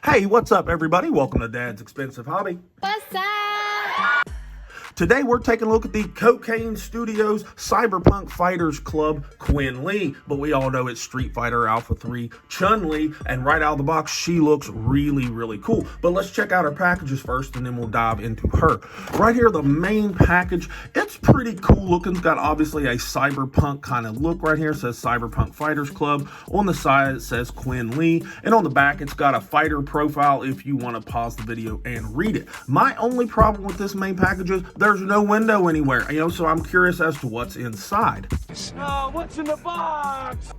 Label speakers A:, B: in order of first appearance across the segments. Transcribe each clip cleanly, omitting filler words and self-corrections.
A: Hey, what's up, everybody? Welcome to Dad's Expensive Hobby.
B: What's up?
A: Today, we're taking a look at the Cocann Studios Cyberpunk Fighters Club Quinn Lee, but we all know it's Street Fighter Alpha 3 Chun-Li, and right out of the box, she looks really, really cool. But let's check out her packages first, and then we'll dive into her. Right here, the main package, it's pretty cool looking. It's got obviously a cyberpunk kind of look right here. It says Cyberpunk Fighters Club. On the side, it says Quinn Lee, and on the back, it's got a fighter profile if you want to pause the video and read it. My only problem with this main package is there's no window anywhere, so I'm curious as to what's inside.
C: What's in the box?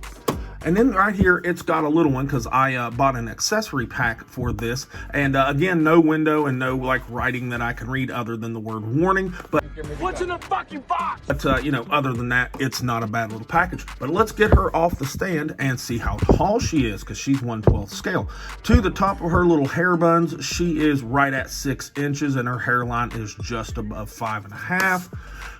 A: And then right here, it's got a little one because I bought an accessory pack for this. And again, no window and no writing that I can read other than the word warning. But
C: What's in the fucking box?
A: But, other than that, it's not a bad little package. But let's get her off the stand and see how tall she is, because she's 1/12 scale. To the top of her little hair buns, she is right at 6 inches, and her hairline is just above 5.5,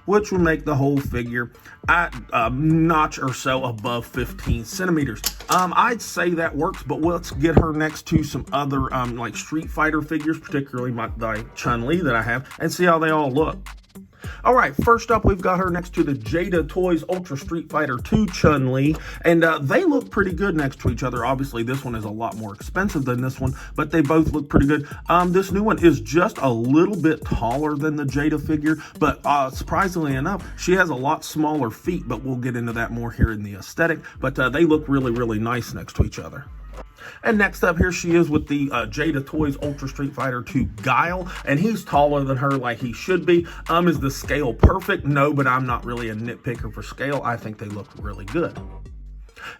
A: which will make the whole figure at a notch or so above 15 centimeters. I'd say that works, but let's get her next to some other like Street Fighter figures, particularly my Chun-Li that I have, and see how they all look. All right, first up, we've got her next to the Jada Toys Ultra Street Fighter 2 Chun-Li, and they look pretty good next to each other. Obviously, this one is a lot more expensive than this one, but they both look pretty good. This new one is just a little bit taller than the Jada figure, but surprisingly enough, she has a lot smaller feet, but we'll get into that more here in the aesthetic, but they look really, really nice next to each other. And next up, here she is with the Jada Toys Ultra Street Fighter 2 Guile, and he's taller than her like he should be. Is the scale perfect? No, but I'm not really a nitpicker for scale. I think they look really good.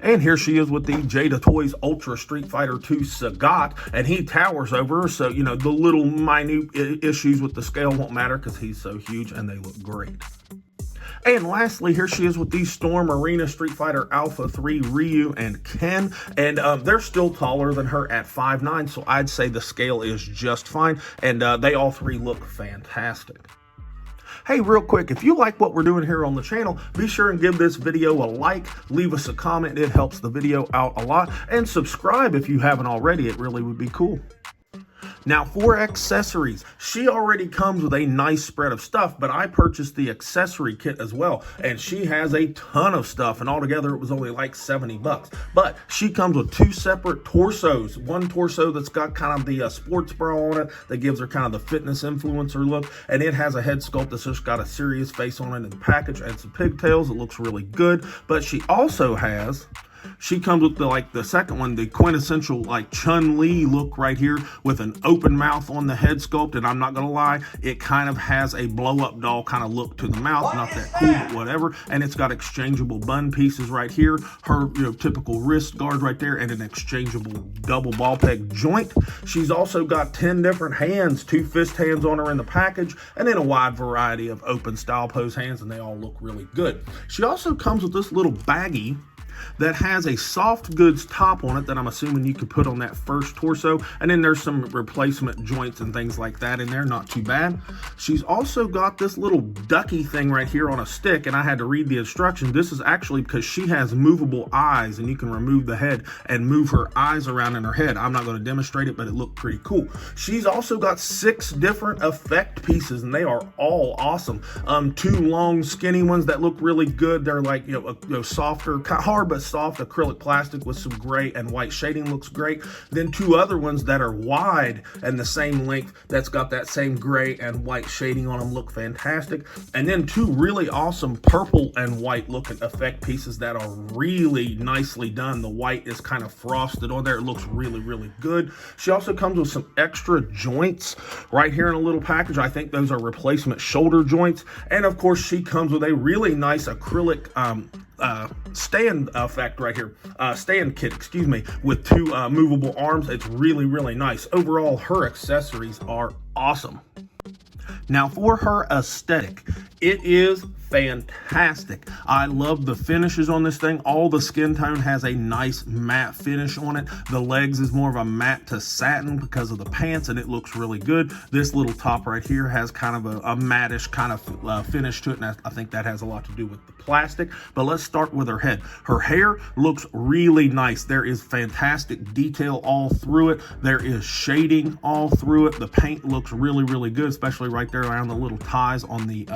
A: And here she is with the Jada Toys Ultra Street Fighter 2 Sagat, and he towers over her, so, the little minute issues with the scale won't matter because he's so huge, and they look great. And lastly, here she is with the Storm Arena Street Fighter Alpha 3 Ryu and Ken, and they're still taller than her at 5'9", so I'd say the scale is just fine, and they all three look fantastic. Hey, real quick, if you like what we're doing here on the channel, be sure and give this video a like, leave us a comment, it helps the video out a lot, and subscribe if you haven't already, it really would be cool. Now, for accessories, she already comes with a nice spread of stuff, but I purchased the accessory kit as well, and she has a ton of stuff, and altogether it was only like 70 bucks. But she comes with 2 separate torsos. One torso that's got kind of the sports bra on it that gives her kind of the fitness influencer look, and it has a head sculpt that's just got a serious face on it in the package and some pigtails. It looks really good, but she also has... She comes with the second one, the quintessential Chun-Li look right here with an open mouth on the head sculpt, and I'm not gonna lie, it kind of has a blow-up doll kind of look to the mouth. Not that cool, but whatever. And it's got exchangeable bun pieces right here, her typical wrist guard right there, and an exchangeable double ball peg joint. She's also got 10 different hands, 2 fist hands on her in the package, and then a wide variety of open style pose hands, and they all look really good. She also comes with this little baggie that has a soft goods top on it that I'm assuming you could put on that first torso, and then there's some replacement joints and things like that in there, not too bad. She's also got this little ducky thing right here on a stick, and I had to read the instructions. This is actually because she has movable eyes, and you can remove the head and move her eyes around in her head. I'm not going to demonstrate it, but it looked pretty cool. She's also got 6 different effect pieces, and they are all awesome. 2 long skinny ones that look really good. They're like softer, hard but soft acrylic plastic with some gray and white shading, looks great. Then 2 other ones that are wide and the same length that's got that same gray and white shading on them, look fantastic. And then 2 really awesome purple and white looking effect pieces that are really nicely done. The white is kind of frosted on there. It looks really, really good. She also comes with some extra joints right here in a little package. I think those are replacement shoulder joints. And of course, she comes with a really nice acrylic stand effect right here, stand kit, excuse me, with 2 movable arms. It's really, really nice. Overall, her accessories are awesome. Now, for her aesthetic, it is fantastic. I love the finishes on this thing. All the skin tone has a nice matte finish on it. The legs is more of a matte to satin because of the pants, and it looks really good. This little top right here has kind of a mattish kind of finish to it, and I think that has a lot to do with the plastic. But let's start with her head. Her hair looks really nice. There is fantastic detail all through it. There is shading all through it. The paint looks really, really good, especially right there around the little ties on the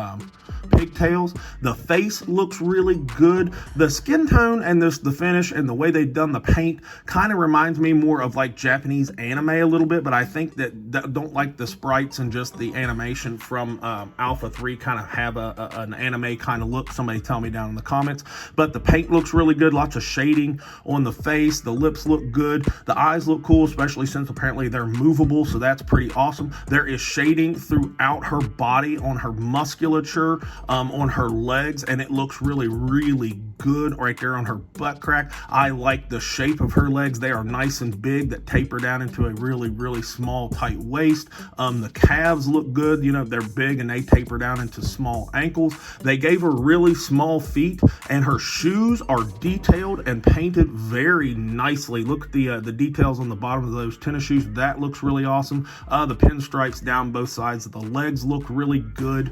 A: pigtails. The face looks really good. The skin tone and the finish and the way they've done the paint kind of reminds me more of like Japanese anime a little bit, but I think that don't like the sprites and just the animation from Alpha 3 kind of have an anime kind of look. Somebody tell me down in the comments. But the paint looks really good. Lots of shading on the face. The lips look good. The eyes look cool, especially since apparently they're movable, so that's pretty awesome. There is shading throughout her body, on her musculature, on her legs, and it looks really, really good right there on her butt crack. I like the shape of her legs. They are nice and big that taper down into a really, really small, tight waist. The calves look good. You know, they're big and they taper down into small ankles. They gave her really small feet, and her shoes are detailed and painted very nicely. Look at the details on the bottom of those tennis shoes. That looks really awesome. The pinstripes down both sides of the legs look really good.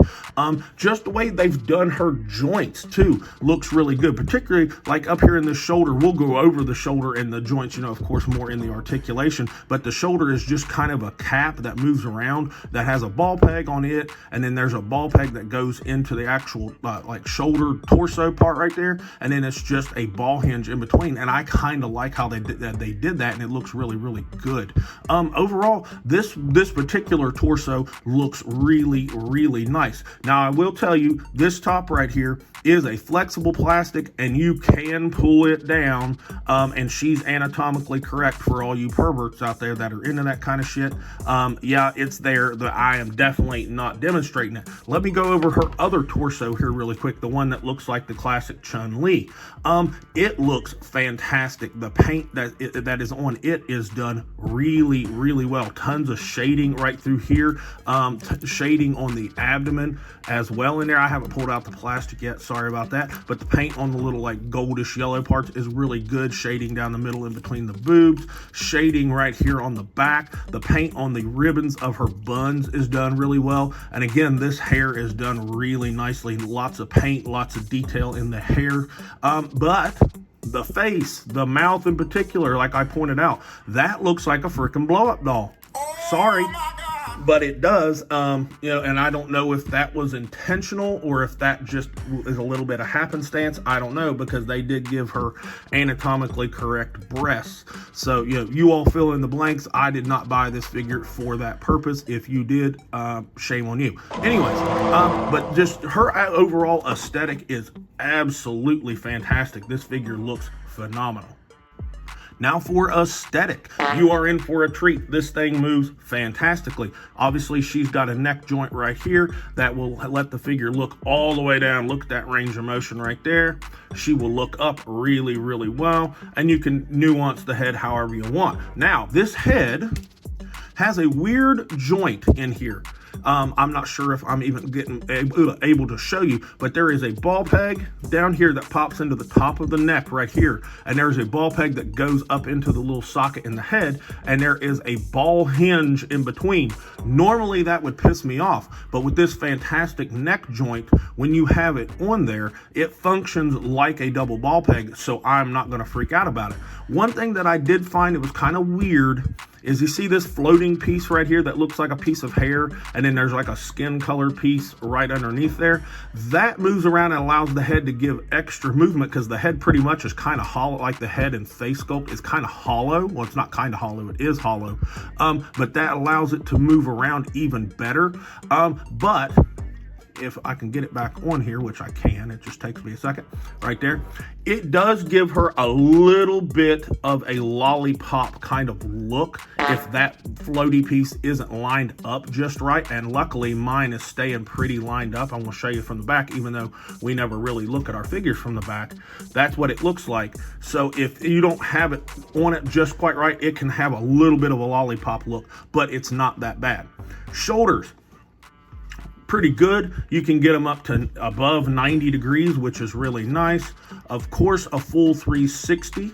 A: Just the way they've done her joints too looks really good, particularly like up here in the shoulder. We'll go over the shoulder and the joints, you know, of course, more in the articulation, but the shoulder is just kind of a cap that moves around that has a ball peg on it, and then there's a ball peg that goes into the actual like shoulder torso part right there, and then it's just a ball hinge in between. And I kind of like how they did that, and it looks really, really good. Overall, this particular torso looks really, really nice. Now, I will tell you, this top right here is a flexible plastic, and you can pull it down, and she's anatomically correct for all you perverts out there that are into that kind of shit. Yeah, it's there. I am definitely not demonstrating it. Let me go over her other torso here really quick, the one that looks like the classic Chun-Li. It looks fantastic. The paint that is on it is done really, really well. Tons of shading right through here, shading on the abdomen as well in there. I haven't pulled out the plastic yet, sorry about that, but the paint on the little like goldish yellow parts is really good. Shading down the middle in between the boobs, shading right here on the back. The paint on the ribbons of her buns is done really well, and again, this hair is done really nicely. Lots of paint, lots of detail in the hair, but the face, the mouth in particular, like I pointed out, that looks like a freaking blow-up doll. Sorry, but it does. You know, and I don't know if that was intentional or if that just is a little bit of happenstance. I don't know, because they did give her anatomically correct breasts. So, you know, you all fill in the blanks. I did not buy this figure for that purpose. If you did, shame on you. Anyways, but just her overall aesthetic is absolutely fantastic. This figure looks phenomenal. Now for aesthetic, you are in for a treat. This thing moves fantastically. Obviously, she's got a neck joint right here that will let the figure look all the way down. Look at that range of motion right there. She will look up really, really well, and you can nuance the head however you want. Now, this head has a weird joint in here. I'm not sure if I'm even able to show you, but there is a ball peg down here that pops into the top of the neck right here, and there's a ball peg that goes up into the little socket in the head, and there is a ball hinge in between. Normally that would piss me off, but with this fantastic neck joint, when you have it on there, it functions like a double ball peg, so I'm not going to freak out about it. One thing that I did find it was kind of weird is you see this floating piece right here that looks like a piece of hair, and then there's like a skin color piece right underneath there. That moves around and allows the head to give extra movement, because the head pretty much is kind of hollow, like the head and face sculpt is kind of hollow. Well, it's not kind of hollow, it is hollow. But that allows it to move around even better. But if I can get it back on here, which I can, it just takes me a second, right there. It does give her a little bit of a lollipop kind of look if that floaty piece isn't lined up just right, and luckily mine is staying pretty lined up. I'm going to show you from the back, even though we never really look at our figures from the back. That's what it looks like. So if you don't have it on it just quite right, it can have a little bit of a lollipop look, but it's not that bad. Shoulders. pretty good. You can get them up to above 90 degrees, which is really nice. Of course, a full 360.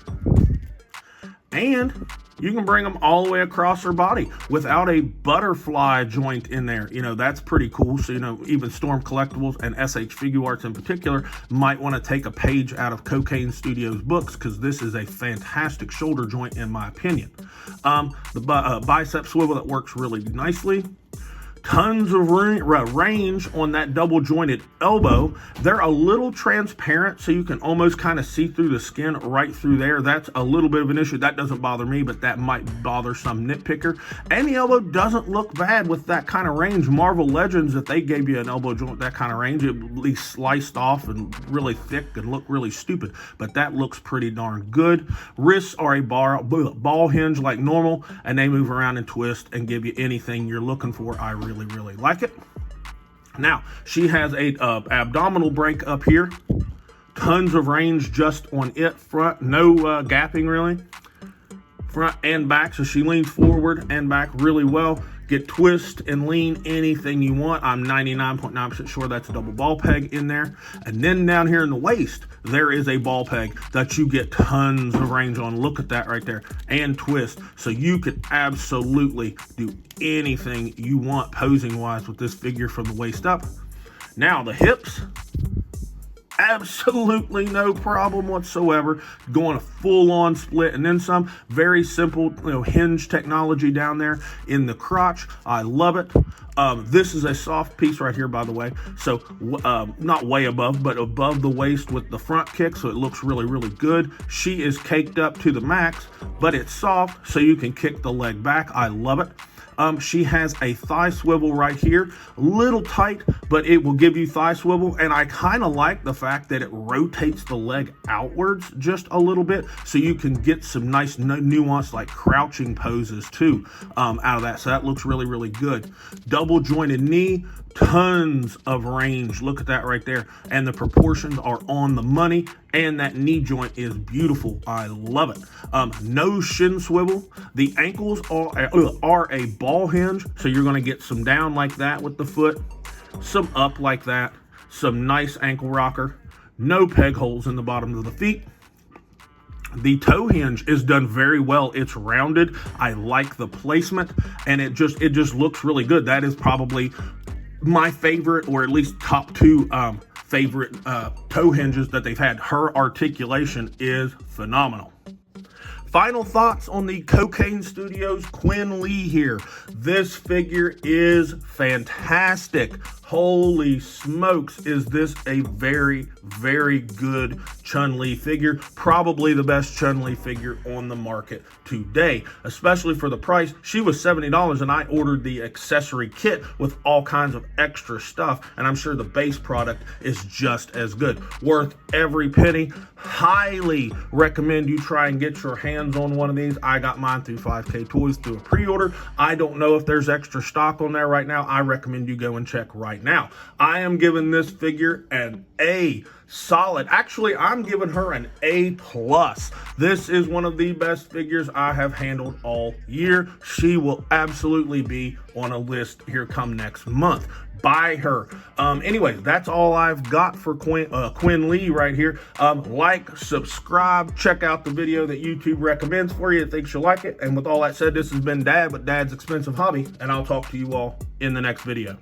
A: And you can bring them all the way across her body without a butterfly joint in there. You know, that's pretty cool. So, you know, even Storm Collectibles and SH Figure Arts in particular might want to take a page out of Cocann Studio's books, because this is a fantastic shoulder joint in my opinion. The bicep swivel that works really nicely. Tons of range on that double jointed elbow. They're a little transparent, so you can almost kind of see through the skin right through there. That's a little bit of an issue. That doesn't bother me, but that might bother some nitpicker. And the elbow doesn't look bad with that kind of range. Marvel Legends, if they gave you an elbow joint with that kind of range, it would at least sliced off and really thick and look really stupid. But that looks pretty darn good. Wrists are a ball hinge like normal, and they move around and twist and give you anything you're looking for. I really like it. Now, she has a abdominal break up here. Tons of range just on it. Front, no gapping really. Front and back, so she leans forward and back really well. Get twist and lean anything you want. I'm 99.9% sure that's a double ball peg in there. And then down here in the waist, there is a ball peg that you get tons of range on. Look at that right there. And twist. So you could absolutely do anything you want posing wise with this figure from the waist up. Now the hips, absolutely no problem whatsoever. Going a full-on split and then some. Very simple, you know, hinge technology down there in the crotch. I love it. This is a soft piece right here, by the way. So not way above, but above the waist with the front kick, so it looks really good. She is caked up to the max, but it's soft, so you can kick the leg back. I love it. She has a thigh swivel right here, a little tight, but it will give you thigh swivel. And I kind of like the fact that it rotates the leg outwards just a little bit, so you can get some nice nuance like crouching poses too out of that. So that looks really good. Double jointed knee, tons of range. Look at that right there. And the proportions are on the money, and that knee joint is beautiful. I love it. No shin swivel. The ankles are a ball hinge, so you're going to get some down like that with the foot, some up like that, some nice ankle rocker. No peg holes in the bottom of the feet. The toe hinge is done very well. It's rounded. I like the placement, and it just looks really good. That is probably my favorite, or at least top two favorite toe hinges that they've had. Her articulation is phenomenal. Final thoughts on the Cocann Studios Quinn Lee here. This figure is fantastic. Holy smokes, is this a very good Chun-Li figure. Probably the best Chun-Li figure on the market today, especially for the price. She was $70 and I ordered the accessory kit with all kinds of extra stuff, and I'm sure the base product is just as good. Worth every penny. Highly recommend you try and get your hands on one of these. I got mine through 5K Toys through a pre-order. I don't know if there's extra stock on there right now. I recommend you go and check right now. I am giving this figure an A solid. Actually, I'm giving her an A+. This is one of the best figures I have handled all year. She will absolutely be on a list here come next month. Buy her. Anyways, that's all I've got for Quinn Lee right here. Like, subscribe, check out the video that YouTube recommends for you. It thinks you'll like it. And with all that said, this has been Dad with Dad's Expensive Hobby, and I'll talk to you all in the next video.